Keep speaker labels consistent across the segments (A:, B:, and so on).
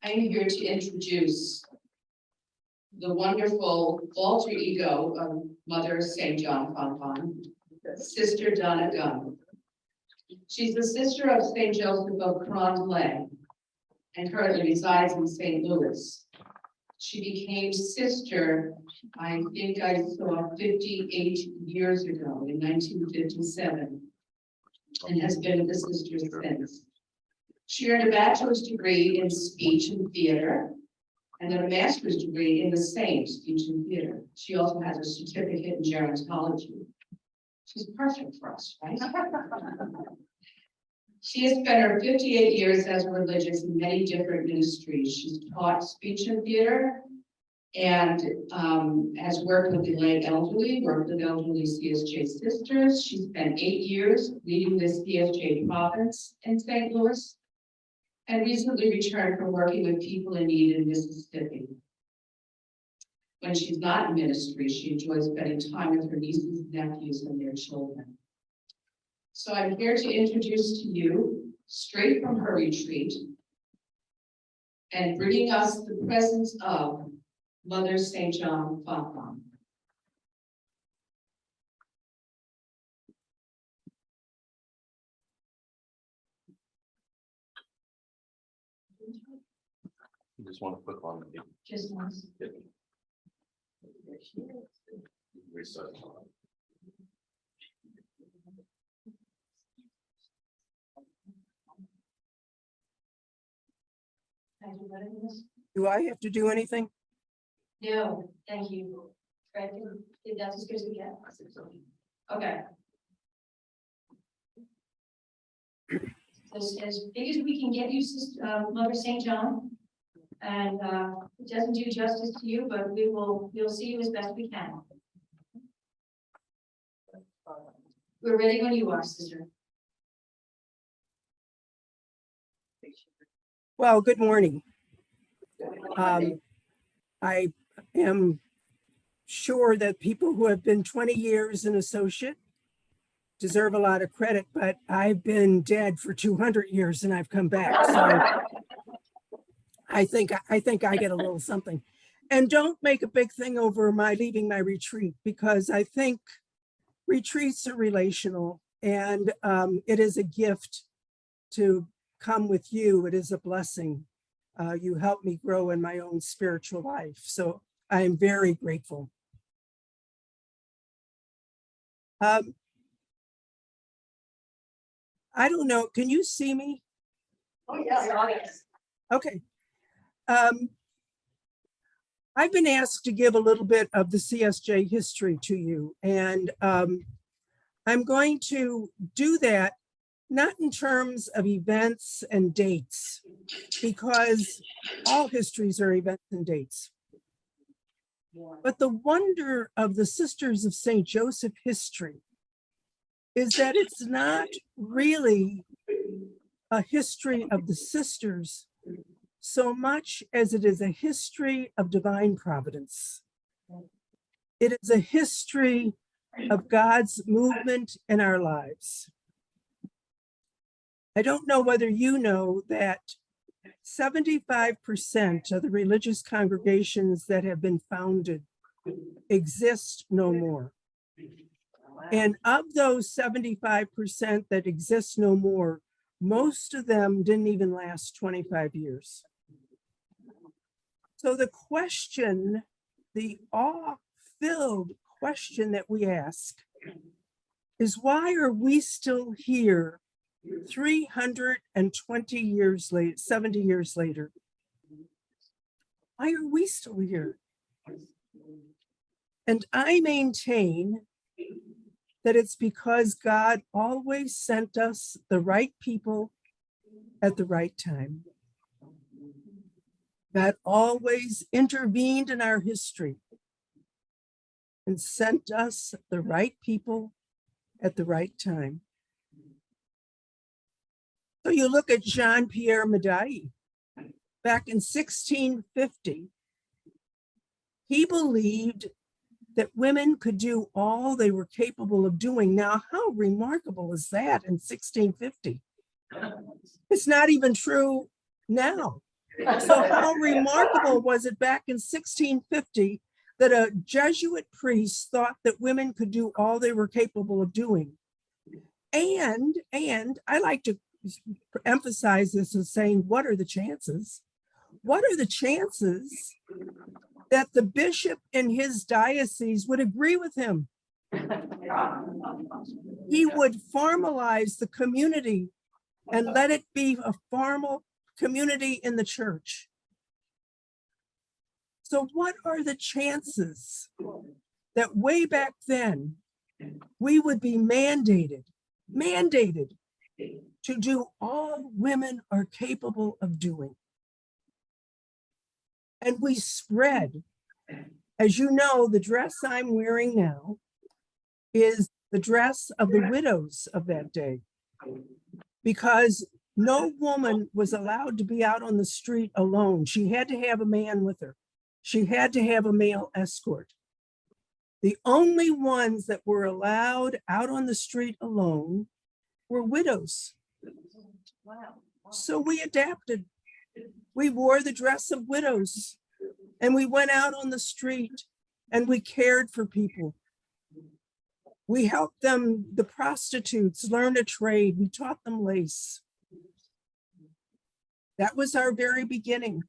A: I'm here to introduce the wonderful alter ego of Mother St. John Fontbonne, Sister Donna Gunn. She's the sister of St. Joseph of Carondelet and currently resides in St. Louis. She became sister, I think I saw 58 years ago in 1957, and has been the sister since. She earned a bachelor's degree in speech and theater and then a master's degree in the same speech and theater. She also has a certificate in gerontology. She's perfect for us, right? She has spent her 58 years as religious in many different ministries. She's taught speech and theater and has worked with the lay elderly, worked with elderly CSJ sisters. She spent 8 years leading the CSJ province in St. Louis and recently returned from working with people in need in Mississippi. When she's not in ministry, she enjoys spending time with her nieces and nephews and their children. So I'm here to introduce to you, straight from her retreat, and bringing us the presence of Mother St. John Fontbonne.
B: You just want to click on the
A: Just once.
B: reset.
C: Do I have to do anything?
A: No, thank you. Right, if that's as good as we get. Okay. As big as we can get you, Mother St. John. And it doesn't do justice to you, but we'll see you as best we can. We're ready when you are, sister.
C: Well, good morning. I am sure that people who have been 20 years an associate deserve a lot of credit, but I've been dead for 200 years and I've come back. So I think I get a little something. And don't make a big thing over my leaving my retreat, because I think retreats are relational, and it is a gift to come with you. It is a blessing. You helped me grow in my own spiritual life. So I am very grateful. I don't know, can you see me?
A: Oh, yes.
C: Okay. I've been asked to give a little bit of the CSJ history to you, and I'm going to do that not in terms of events and dates, because all histories are events and dates. But the wonder of the Sisters of St. Joseph history is that it's not really a history of the sisters so much as it is a history of divine providence. It is a history of God's movement in our lives. I don't know whether you know that 75% of the religious congregations that have been founded exist no more. And of those 75% that exist no more, most of them didn't even last 25 years. So the question, the awe-filled question that we ask is, why are we still here 320 years later, 70 years later? Why are we still here? And I maintain that it's because God always sent us the right people at the right time. God always intervened in our history and sent us the right people at the right time. So you look at Jean-Pierre Médaille, back in 1650, he believed that women could do all they were capable of doing. Now, how remarkable is that in 1650? It's not even true now. So how remarkable was it back in 1650 that a Jesuit priest thought that women could do all they were capable of doing? And I like to emphasize this as saying, what are the chances? What are the chances that the bishop in his diocese would agree with him? He would formalize the community and let it be a formal community in the church. So what are the chances that way back then we would be mandated to do all women are capable of doing? And we spread. As you know, the dress I'm wearing now is the dress of the widows of that day, because no woman was allowed to be out on the street alone. She had to have a man with her. She had to have a male escort. The only ones that were allowed out on the street alone were widows. So we adapted. We wore the dress of widows and we went out on the street and we cared for people. We helped them, the prostitutes, learn a trade. We taught them lace. That was our very beginning.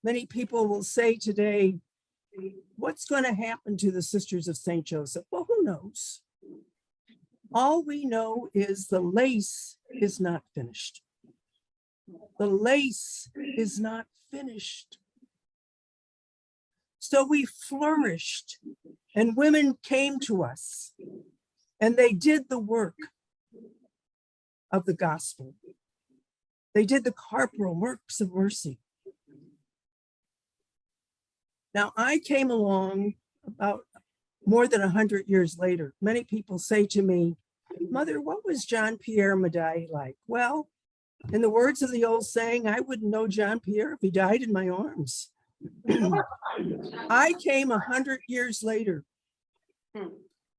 C: Many people will say today, what's going to happen to the Sisters of St. Joseph? Well, who knows? All we know is the lace is not finished. The lace is not finished. So we flourished and women came to us and they did the work of the gospel. They did the corporal works of mercy. Now I came along about more than 100 years later. Many people say to me, Mother, what was John Pierre Madai like? Well, in the words of the old saying, I wouldn't know John Pierre if he died in my arms. I came 100 years later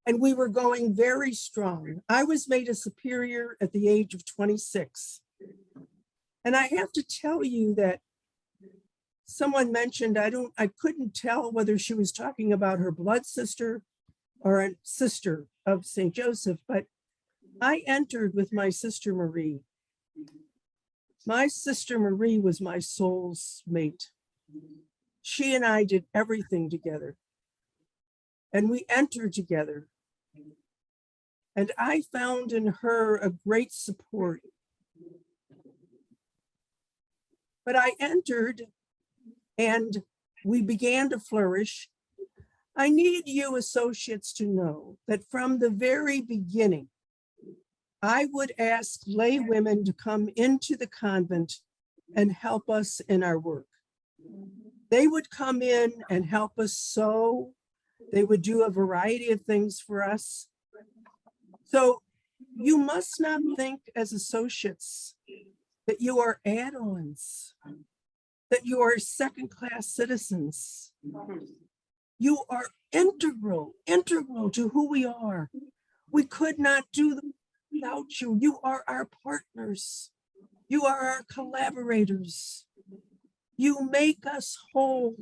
C: and we were going very strong. I was made a superior at the age of 26. And I have to tell you that someone mentioned, I couldn't tell whether she was talking about her blood sister or a sister of St. Joseph, but I entered with my sister Marie. My sister Marie was my soul's mate. She and I did everything together. And we entered together. And I found in her a great support. But I entered and we began to flourish. I need you associates to know that from the very beginning, I would ask lay women to come into the convent and help us in our work. They would come in and help us sew. They would do a variety of things for us. So you must not think as associates that you are add-ons, that you are second-class citizens. You are integral to who we are. We could not do them without you. You are our partners. You are our collaborators. You make us whole.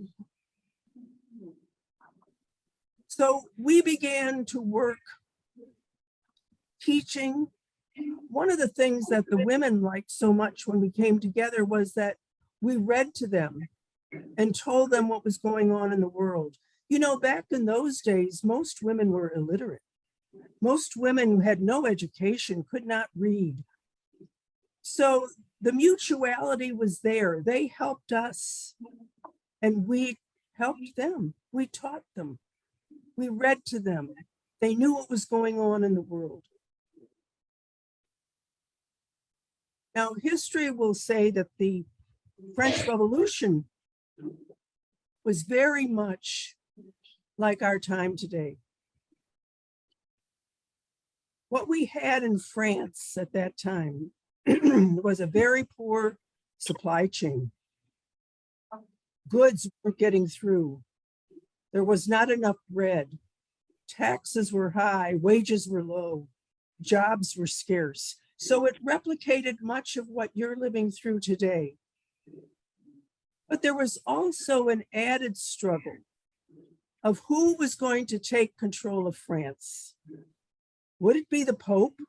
C: So we began to work teaching. One of the things that the women liked so much when we came together was that we read to them and told them what was going on in the world. You know, back in those days, most women were illiterate. Most women who had no education could not read. So the mutuality was there. They helped us and we helped them. We taught them. We read to them. They knew what was going on in the world. Now, history will say that the French Revolution was very much like our time today. What we had in France at that time was a very poor supply chain. Goods were getting through. There was not enough bread. Taxes were high, wages were low, jobs were scarce. So it replicated much of what you're living through today. But there was also an added struggle of who was going to take control of France. Would it be the Pope,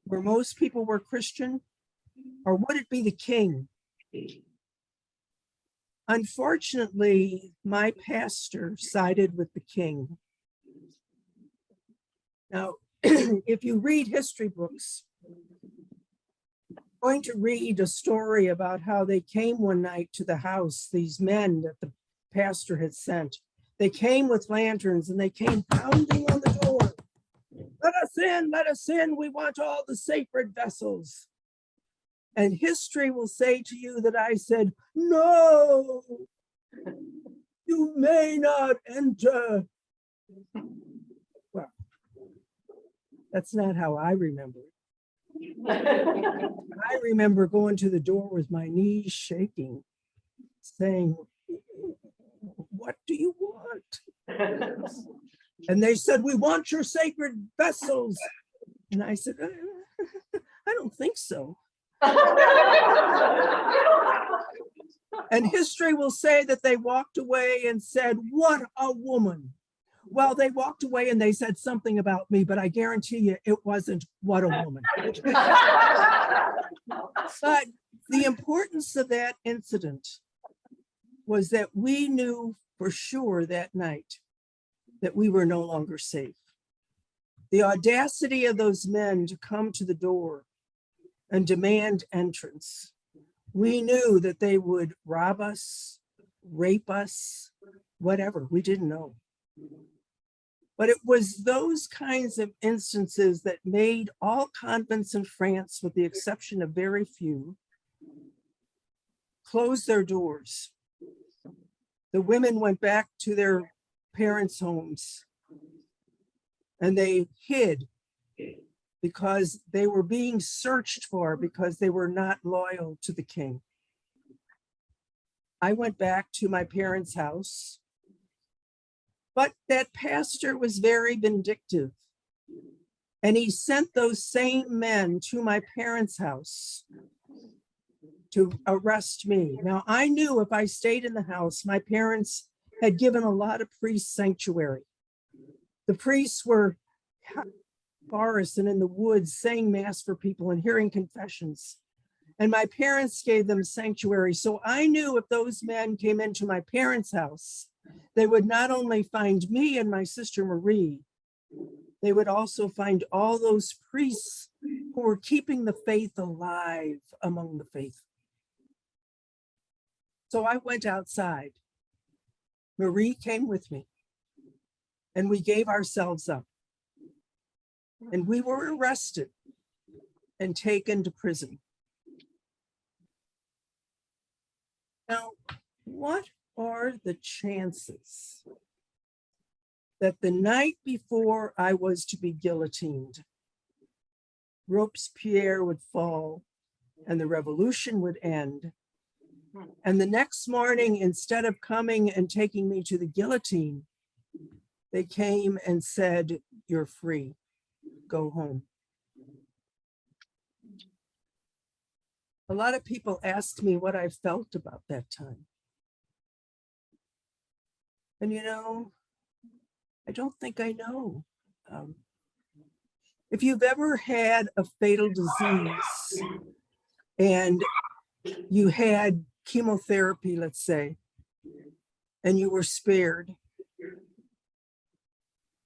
C: where most people were Christian, or would it be the king? Unfortunately, my pastor sided with the king. Now, if you read history books, I'm going to read a story about how they came one night to the house, these men that the pastor had sent. They came with lanterns and they came pounding on the door. Let us in, we want all the sacred vessels. And history will say to you that I said, no, you may not enter. Well, that's not how I remember it. I remember going to the door with my knees shaking, saying, what do you want? And they said, we want your sacred vessels. And I said, I don't think so. And history will say that they walked away and said, what a woman. Well, they walked away and they said something about me, but I guarantee you it wasn't what a woman. But the importance of that incident was that we knew for sure that night that we were no longer safe. The audacity of those men to come to the door and demand entrance. We knew that they would rob us, rape us, whatever, we didn't know. But it was those kinds of instances that made all convents in France, with the exception of very few, close their doors. The women went back to their parents' homes and they hid because they were being searched for because they were not loyal to the king. I went back to my parents' house, but that pastor was very vindictive. And he sent those same men to my parents' house to arrest me. Now, I knew if I stayed in the house, my parents had given a lot of priests sanctuary. The priests were in the forest and in the woods saying mass for people and hearing confessions. And my parents gave them sanctuary. So I knew if those men came into my parents' house, they would not only find me and my sister Marie, they would also find all those priests who were keeping the faith alive among the faithful. So I went outside. Marie came with me and we gave ourselves up. And we were arrested and taken to prison. Now, what are the chances that the night before I was to be guillotined, Robespierre would fall and the revolution would end? And the next morning, instead of coming and taking me to the guillotine, they came and said, you're free, go home. A lot of people asked me what I felt about that time. And you know, I don't think I know. If you've ever had a fatal disease and you had chemotherapy, let's say, and you were spared,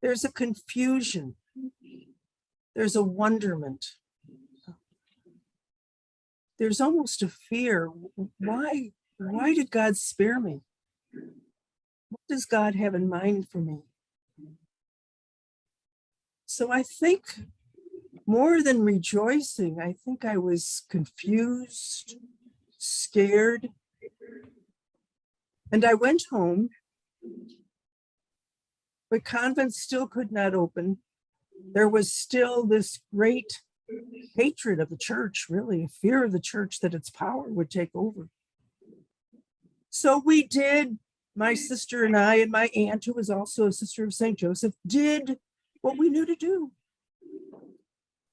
C: there's a confusion, there's a wonderment, there's almost a fear. Why did God spare me? What does God have in mind for me? So I think more than rejoicing, I think I was confused, scared. And I went home, but convents still could not open. There was still this great hatred of the church, really, a fear of the church that its power would take over. So we did, my sister and I and my aunt, who was also a sister of St. Joseph, did what we knew to do.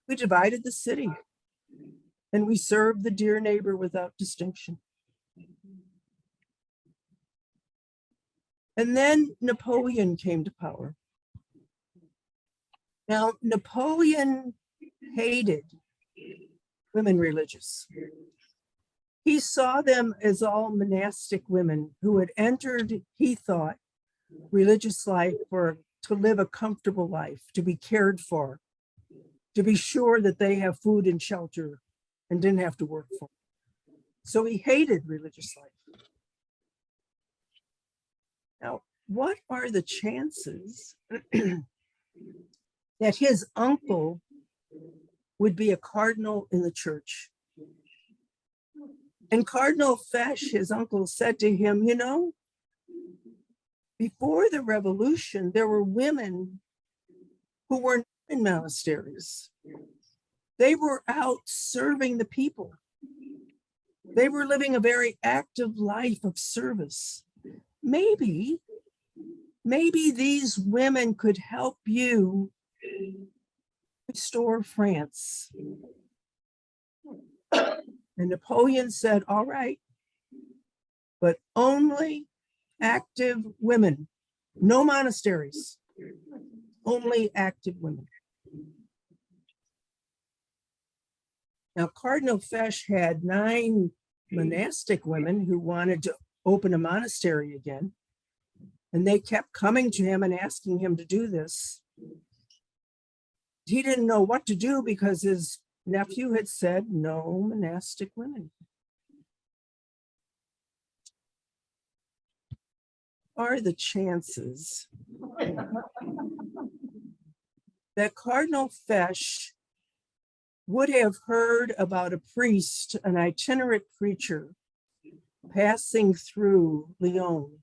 C: We divided the city and we served the dear neighbor without distinction. And then Napoleon came to power. Now, Napoleon hated women religious. He saw them as all monastic women who had entered, he thought, religious life to live a comfortable life, to be cared for, to be sure that they have food and shelter and didn't have to work for it. So he hated religious life. Now, what are the chances that his uncle would be a cardinal in the church? And Cardinal Fesch, his uncle, said to him, you know, before the revolution, there were women who were not in monasteries. They were out serving the people. They were living a very active life of service. Maybe these women could help you restore France. And Napoleon said, all right, but only active women, no monasteries, only active women. Now, Cardinal Fesch had 9 monastic women who wanted to open a monastery again, and they kept coming to him and asking him to do this. He didn't know what to do because his nephew had said no monastic women. Are the chances that Cardinal Fesch would have heard about a priest, an itinerant preacher, passing through Lyon?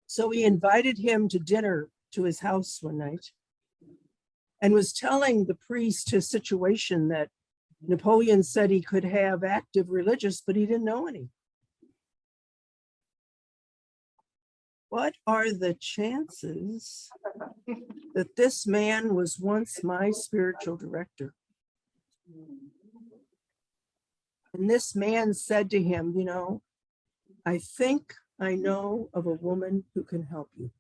C: So he invited him to dinner to his house one night and was telling the priest his situation, that Napoleon said he could have active religious, but he didn't know any. What are the chances that this man was once my spiritual director? And this man said to him, you know, I think I know of a woman who can help you.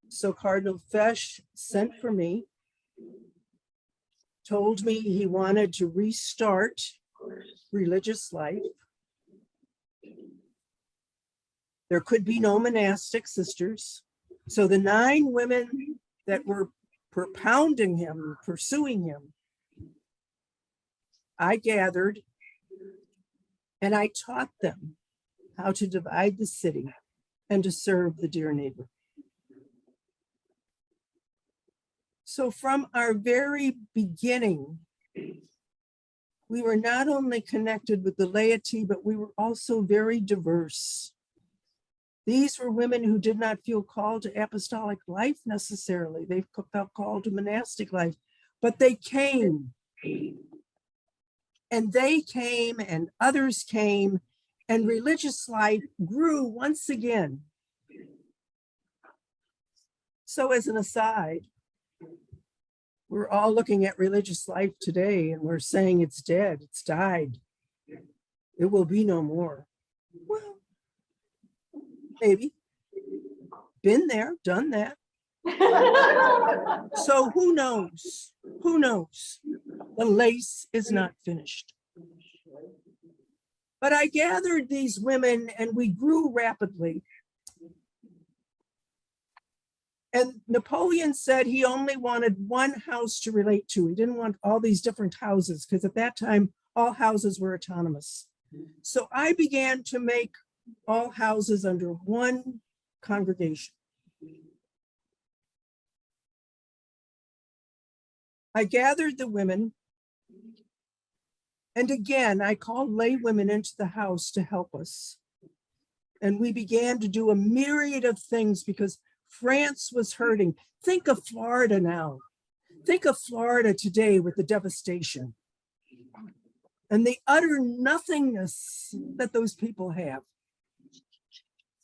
C: So Cardinal Fesch sent for me, told me he wanted to restart religious life. There could be no monastic sisters. So the 9 women that were propounding him, pursuing him, I gathered and I taught them how to divide the city and to serve the dear neighbor. So from our very beginning, we were not only connected with the laity, but we were also very diverse. These were women who did not feel called to apostolic life necessarily. They felt called to monastic life, but they came. And they came and others came, and religious life grew once again. So as an aside, we're all looking at religious life today and we're saying it's dead, it's died. It will be no more. Well, maybe. Been there, done that. So who knows? Who knows? The lace is not finished. But I gathered these women and we grew rapidly. And Napoleon said he only wanted one house to relate to. He didn't want all these different houses because at that time, all houses were autonomous. So I began to make all houses under one congregation. I gathered the women, and again, I called lay women into the house to help us. And we began to do a myriad of things because France was hurting. Think of Florida now. Think of Florida today with the devastation and the utter nothingness that those people have.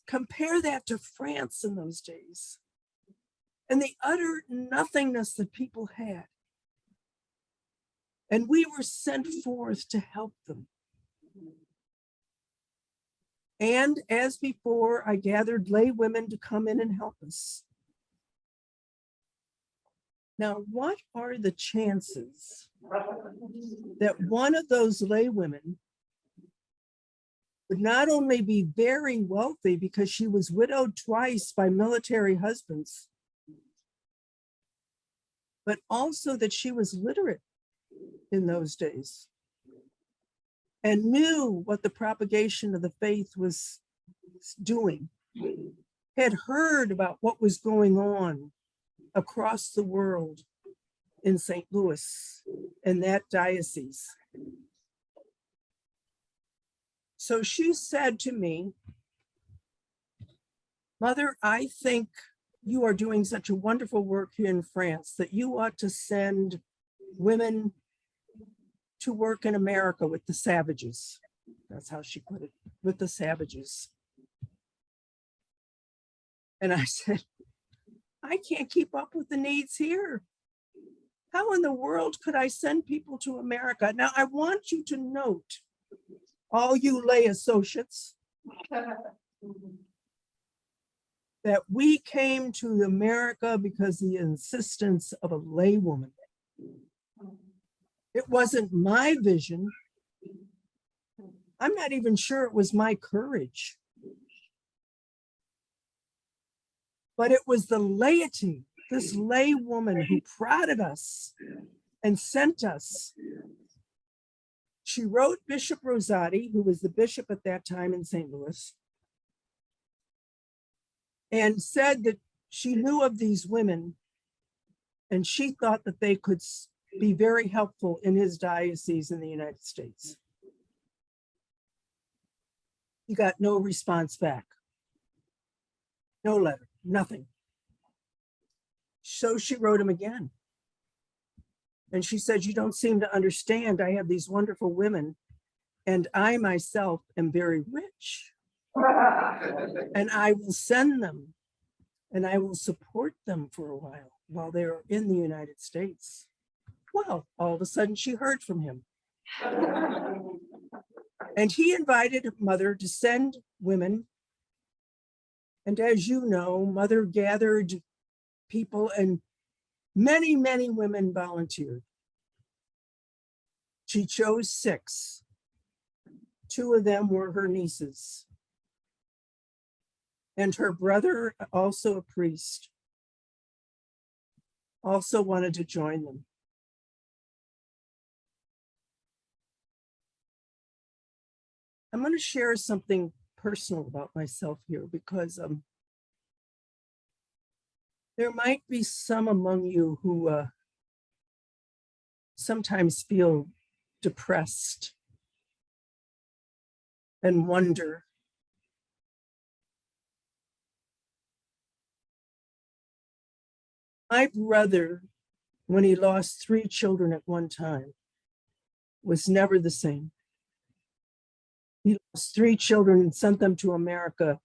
C: Compare that to France in those days and the utter nothingness that people had. And we were sent forth to help them. And as before, I gathered lay women to come in and help us. Now, what are the chances that one of those lay women would not only be very wealthy because she was widowed twice by military husbands, but also that she was literate in those days and knew what the propagation of the faith was doing, had heard about what was going on across the world in St. Louis and that diocese. So she said to me, Mother, I think you are doing such a wonderful work here in France that you ought to send women to work in America with the savages. That's how she put it, with the savages. And I said, I can't keep up with the needs here. How in the world could I send people to America? Now, I want you to note, all you lay associates, that we came to America because of the insistence of a lay woman. It wasn't my vision. I'm not even sure it was my courage. But it was the laity, this lay woman who prodded us and sent us. She wrote Bishop Rosati, who was the bishop at that time in St. Louis, and said that she knew of these women and she thought that they could be very helpful in his diocese in the United States. He got no response back. No letter, nothing. So she wrote him again. And she said, you don't seem to understand. I have these wonderful women and I myself am very rich. And I will send them and I will support them for a while they're in the United States. Well, all of a sudden she heard from him. And he invited Mother to send women. And as you know, Mother gathered people and many, many women volunteered. She chose 6. 2 of them were her nieces. And her brother, also a priest, also wanted to join them. I'm going to share something personal about myself here because there might be some among you who sometimes feel depressed and wonder. My brother, when he lost 3 children at one time, was never the same. He lost 3 children and sent them to America,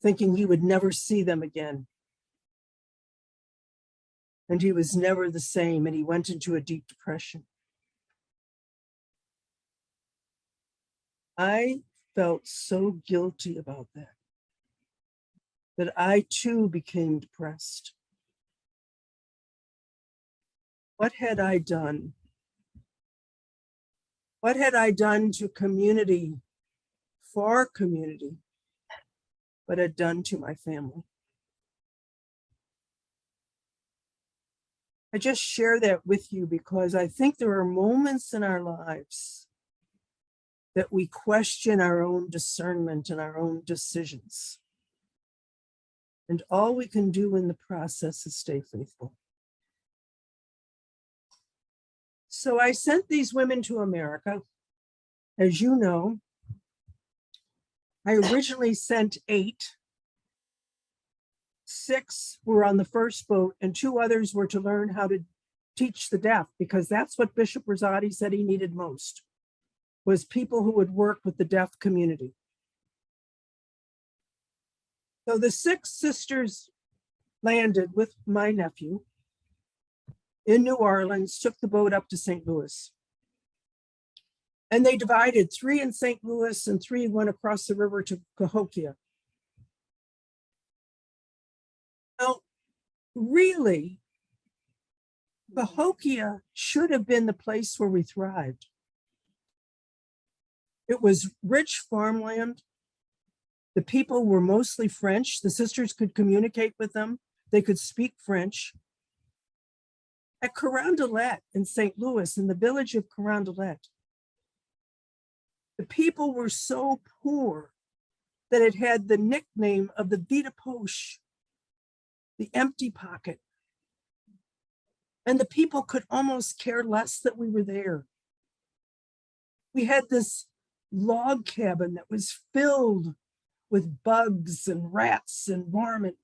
C: thinking he would never see them again. And he was never the same, and he went into a deep depression. I felt so guilty about that I too became depressed. What had I done? What had I done to community, for community, but had done to my family? I just share that with you because I think there are moments in our lives that we question our own discernment and our own decisions. And all we can do in the process is stay faithful. So I sent these women to America. As you know, I originally sent 8. 6 were on the first boat and 2 others were to learn how to teach the deaf, because that's what Bishop Rosati said he needed most, was people who would work with the deaf community. So the 6 sisters landed with my nephew in New Orleans, took the boat up to St. Louis. And they divided 3 in St. Louis and 3 went across the river to Cahokia. Now, really, Cahokia should have been the place where we thrived. It was rich farmland. The people were mostly French. The sisters could communicate with them. They could speak French. At Carondelet in St. Louis, in the village of Carondelet, the people were so poor that it had the nickname of the vide poche, the empty pocket. And the people could almost care less that we were there. We had this log cabin that was filled with bugs and rats and varmint.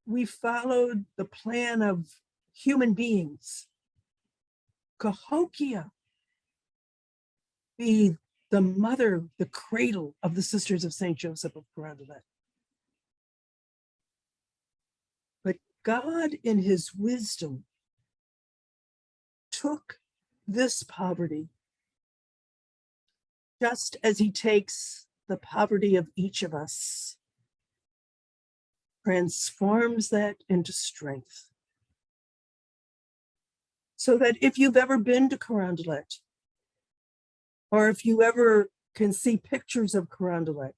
C: We followed the plan of human beings. Cahokia be the mother, the cradle of the Sisters of St. Joseph of Carondelet. But God, in his wisdom, took this poverty, just as he takes the poverty of each of us, transforms that into strength. So that if you've ever been to Carondelet, or if you ever can see pictures of Carondelet,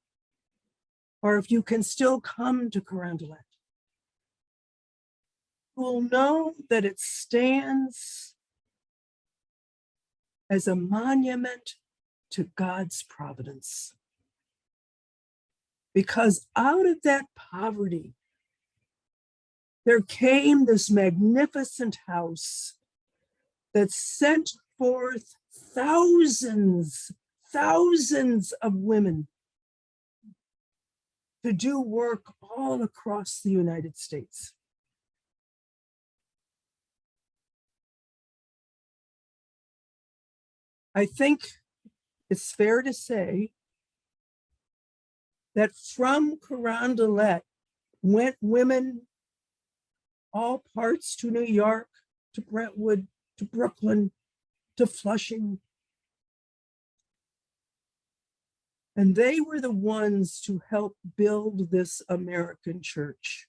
C: or if you can still come to Carondelet, you will know that it stands as a monument to God's providence. Because out of that poverty, there came this magnificent house that sent forth thousands of women to do work all across the United States. I think it's fair to say that from Carondelet went women all parts to New York, to Brentwood, to Brooklyn, to Flushing. And they were the ones to help build this American church.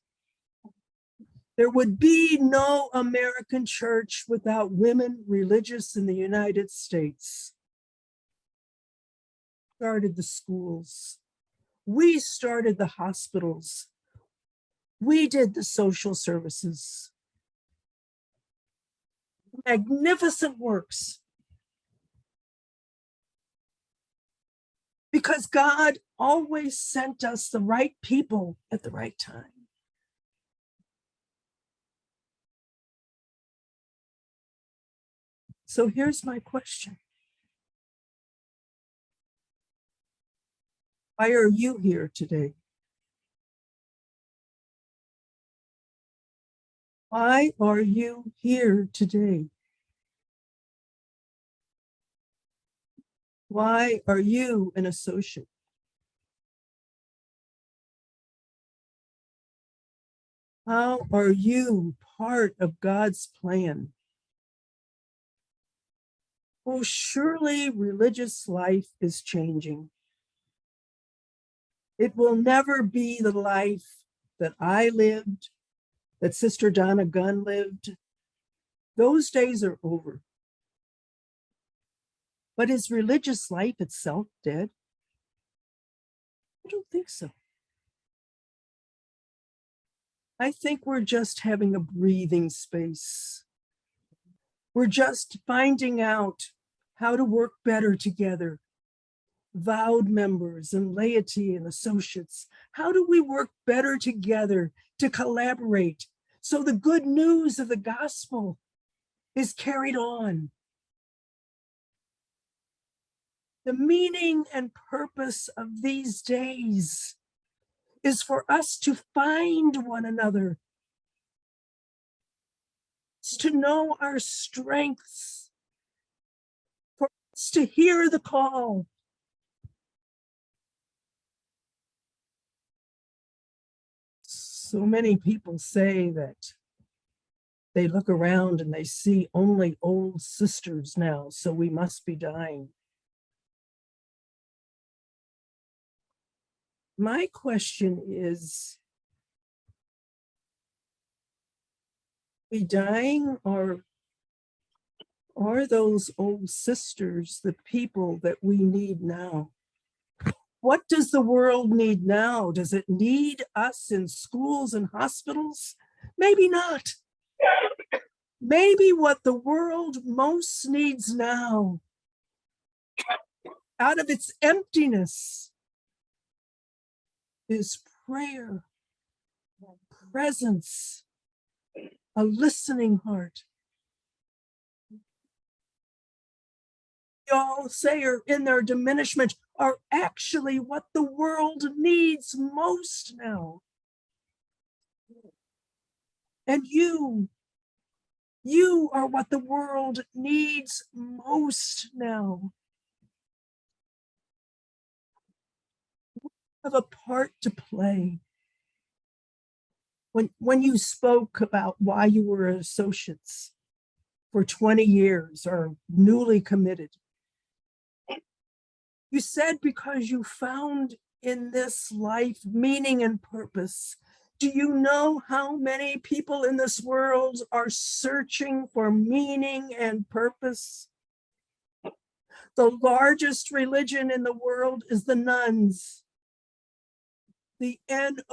C: There would be no American church without women religious in the United States. Started the schools. We started the hospitals. We did the social services. Magnificent works. Because God always sent us the right people at the right time. So here's my question. Why are you here today? Why are you here today? Why are you an associate? How are you part of God's plan? Oh, surely religious life is changing. It will never be the life that I lived, that Sister Donna Gunn lived. Those days are over. But is religious life itself dead? I don't think so. I think we're just having a breathing space. We're just finding out how to work better together. Vowed members and laity and associates. How do we work better together to collaborate so the good news of the gospel is carried on? The meaning and purpose of these days is for us to find one another, it's to know our strengths, for us to hear the call. So many people say that They look around and they see only old sisters now, so we must be dying. My question is, we dying, or are those old sisters the people that we need now? What does the world need now? Does it need us in schools and hospitals? Maybe not. Maybe what the world most needs now, out of its emptiness, is prayer, presence, a listening heart. Y'all say are in their diminishment are actually what the world needs most now. And you are what the world needs most now. We have a part to play. When you spoke about why you were associates for 20 years or newly committed, you said because you found in this life meaning and purpose. Do you know how many people in this world are searching for meaning and purpose? The largest religion in the world is the nuns, the N-O-N-E-S.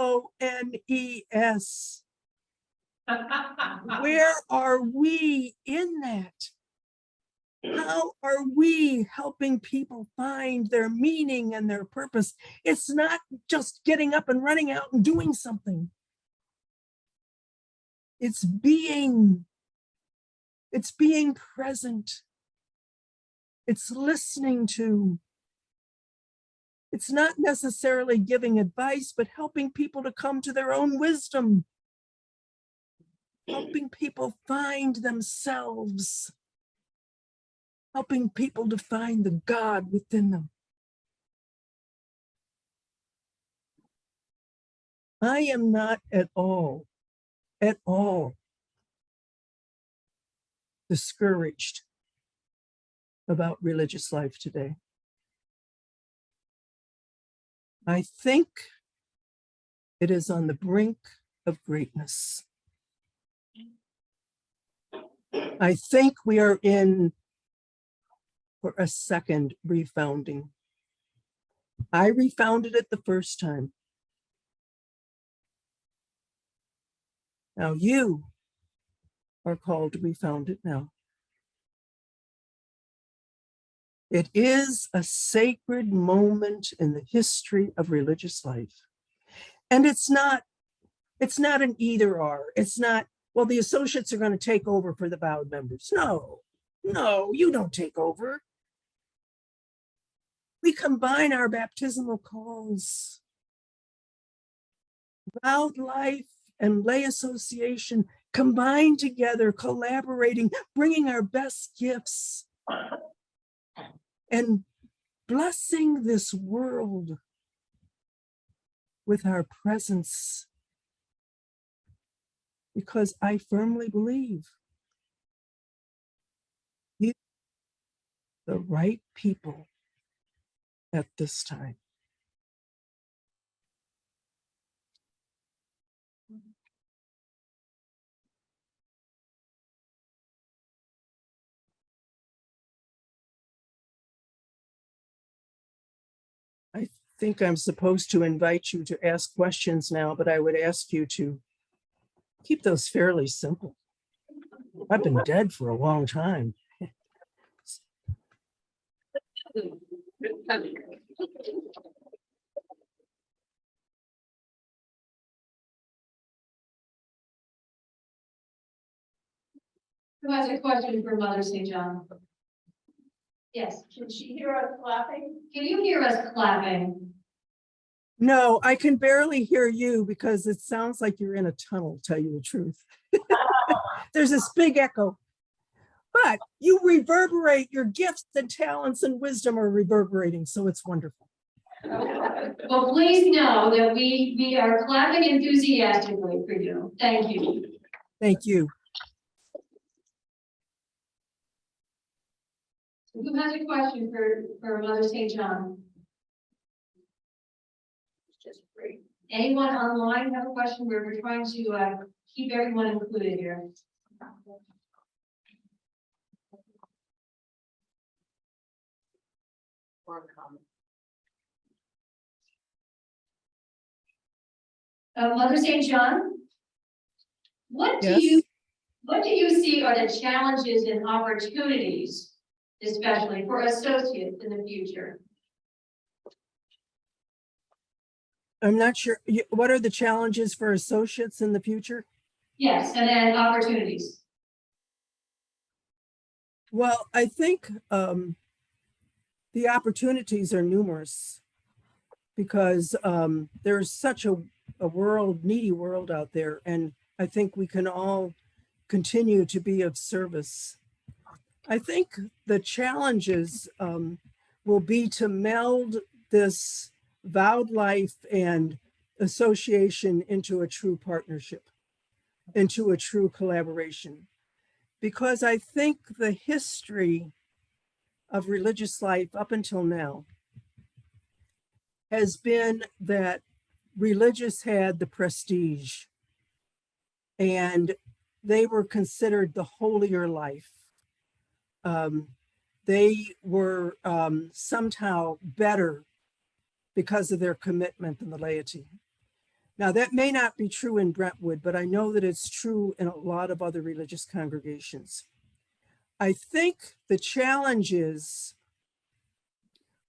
C: Where are we in that? How are we helping people find their meaning and their purpose? It's not just getting up and running out and doing something. It's being present. It's listening to. It's not necessarily giving advice, but helping people to come to their own wisdom. Helping people find themselves. Helping people to find the God within them. I am not at all discouraged about religious life today. I think it is on the brink of greatness. I think we are in for a second refounding. I refounded it the first time. Now you are called to refound it now. It is a sacred moment in the history of religious life. And it's not an either or. It's not, well, the associates are going to take over for the vowed members. No, you don't take over. We combine our baptismal calls. Vowed life and lay association combine together, collaborating, bringing our best gifts and blessing this world with our presence. Because I firmly believe you are the right people at this time. I think I'm supposed to invite you to ask questions now, but I would ask you to keep those fairly simple. I've been dead for a long time.
A: Who has a question for Mother St. John? Yes,
D: Can she hear us clapping?
A: can you hear us clapping?
C: No, I can barely hear you because it sounds like you're in a tunnel, tell you the truth. There's this big echo. But you reverberate, your gifts and talents and wisdom are reverberating, so it's wonderful.
A: Well, please know that we are clapping enthusiastically for you. Thank you.
C: Thank you.
D: Who has a question for Mother St. John? Just great. Anyone online have a question? We're trying to keep everyone included here. Or a comment. Mother St. John, what do
C: Yes.
D: you see are the challenges and opportunities, especially for associates in the future?
C: I'm not sure. What are the challenges for associates in the future?
D: Yes, and then opportunities.
C: Well, I think the opportunities are numerous because there's such a needy world out there. And I think we can all continue to be of service. I think the challenges will be to meld this vowed life and association into a true partnership, into a true collaboration. Because I think the history of religious life up until now has been that religious had the prestige and they were considered the holier life. They were somehow better because of their commitment than the laity. Now, that may not be true in Brentwood, but I know that it's true in a lot of other religious congregations. I think the challenge is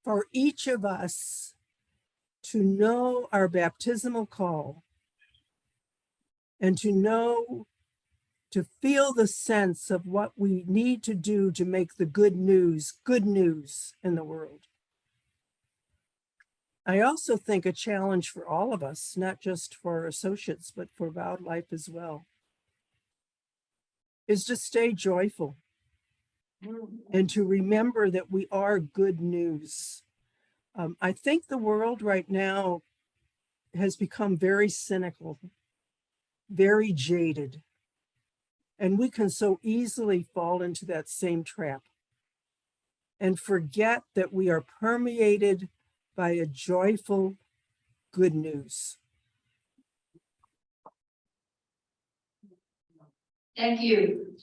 C: for each of us to know our baptismal call and to feel the sense of what we need to do to make the good news in the world. I also think a challenge for all of us, not just for associates, but for vowed life as well, is to stay joyful and to remember that we are good news. I think the world right now has become very cynical, very jaded, and we can so easily fall into that same trap and forget that we are permeated by a joyful good news.
D: Thank you.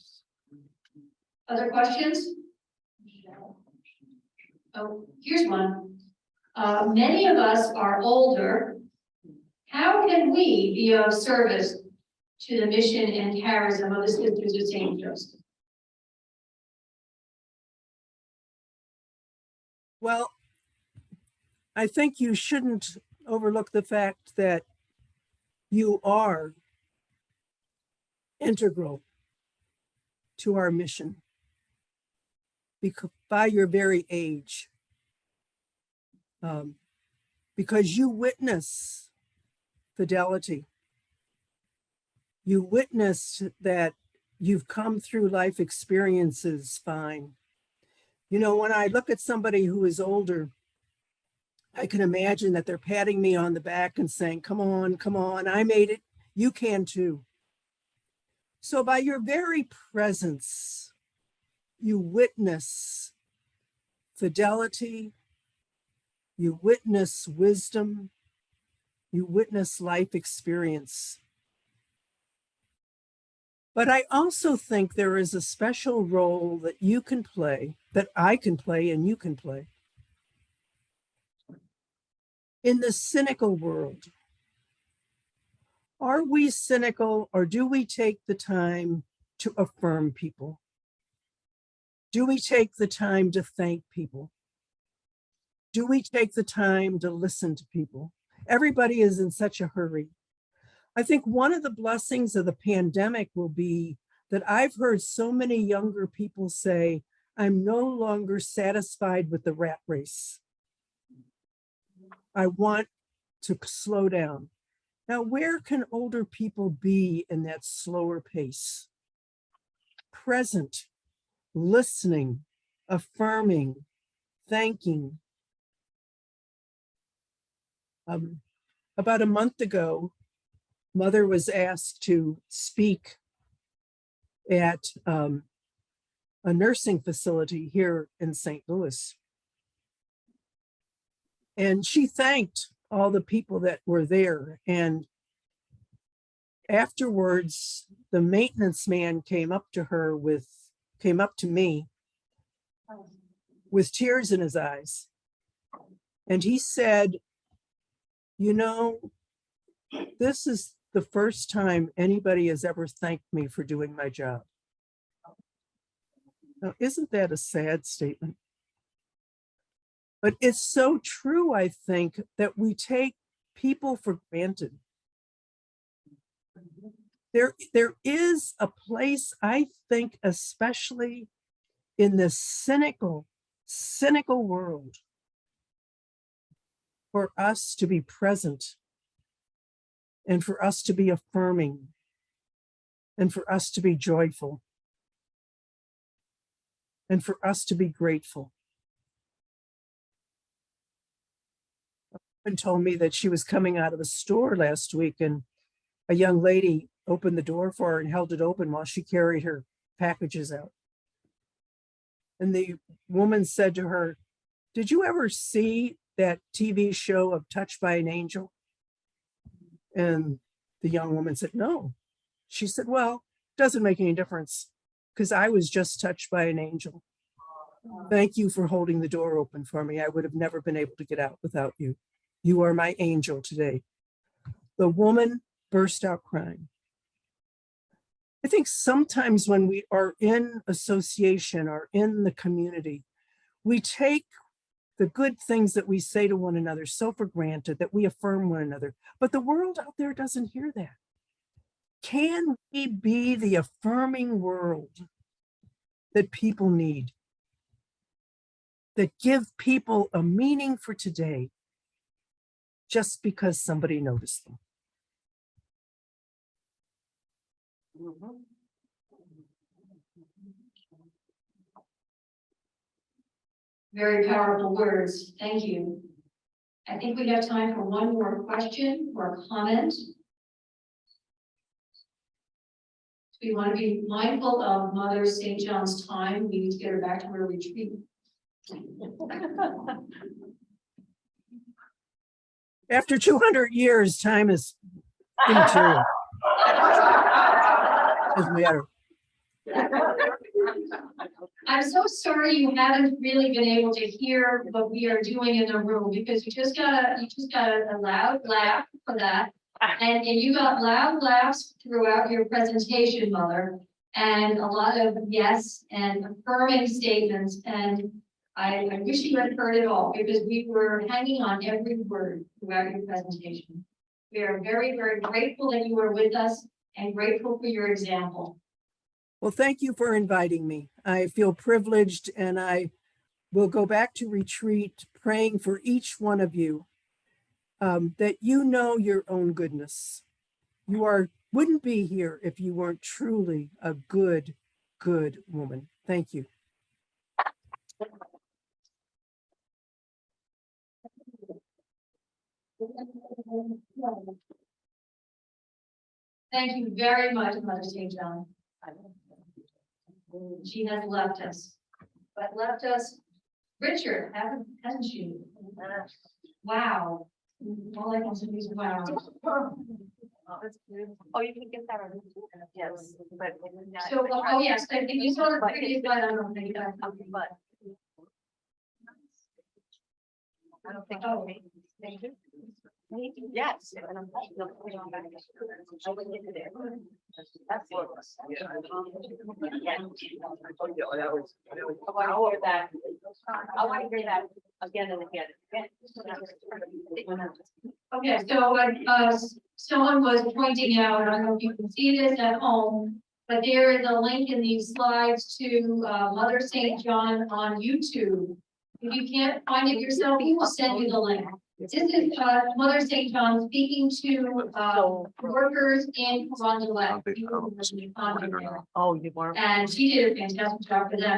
D: Other questions? Oh, here's one. Many of us are older. How can we be of service to the mission and charism of the Sisters of St. Joseph?
C: Well, I think you shouldn't overlook the fact that you are integral to our mission because by your very age, because you witness fidelity. You witness that you've come through life experiences fine. You know, when I look at somebody who is older, I can imagine that they're patting me on the back and saying, come on, I made it. You can too. So by your very presence, you witness fidelity, you witness wisdom, you witness life experience. But I also think there is a special role that you can play, that I can play and you can play in the cynical world. Are we cynical or do we take the time to affirm people? Do we take the time to thank people? Do we take the time to listen to people? Everybody is in such a hurry. I think one of the blessings of the pandemic will be that I've heard so many younger people say, I'm no longer satisfied with the rat race. I want to slow down. Now, where can older people be in that slower pace? Present, listening, affirming, thanking. About a month ago, Mother was asked to speak at a nursing facility here in St. Louis. And she thanked all the people that were there. And afterwards, the maintenance man came up to me with tears in his eyes. And he said, you know, this is the first time anybody has ever thanked me for doing my job. Now, isn't that a sad statement? But it's so true, I think, that we take people for granted. There is a place, I think, especially in this cynical world, for us to be present and for us to be affirming and for us to be joyful and for us to be grateful. A woman told me that she was coming out of a store last week and a young lady opened the door for her and held it open while she carried her packages out. And the woman said to her, "Did you ever see that TV show of Touched by an Angel?" And the young woman said, "No." She said, "Well, it doesn't make any difference because I was just touched by an angel. Thank you for holding the door open for me. I would have never been able to get out without you. You are my angel today." The woman burst out crying. I think sometimes when we are in association or in the community, we take the good things that we say to one another so for granted that we affirm one another. But the world out there doesn't hear that. Can we be the affirming world that people need? That give people a meaning for today just because somebody noticed them?
D: Very powerful words. Thank you. I think we have time for one more question or comment. We want to be mindful of Mother St. John's time. We need to get her back to her retreat.
C: After 200 years, time is immaterial. Doesn't matter.
D: I'm so sorry you haven't really been able to hear what we are doing in the room because you just got a loud laugh for that. And you got loud laughs throughout your presentation, Mother, and a lot of yes and affirming statements. And I wish you had heard it all because we were hanging on every word throughout your presentation. We are very, very grateful that you were with us and grateful for your example.
C: Well, thank you for inviting me. I feel privileged and I will go back to retreat praying for each one of you that you know your own goodness. You wouldn't be here if you weren't truly a good woman. Thank you.
D: Thank you very much, Mother St. John. She has left us, but left us richer, hasn't she? Wow. All I can say is wow.
E: Oh, you can get that on. Yes, but.
D: So, oh yes, I think you saw the previous, but I don't think that.
E: But. I don't think.
D: Oh.
E: Thank you. Yes. And I'm. I wouldn't get there. That's what. Or that. I want to hear that again and again.
D: Okay, so someone was pointing out, I don't know if you can see this at home, but there is a link in these slides to Mother St. John on YouTube. If you can't find it yourself, we will send you the link. This is Mother St. John speaking to workers in Carondelet.
E: Oh, you weren't.
D: And she did a fantastic job for them.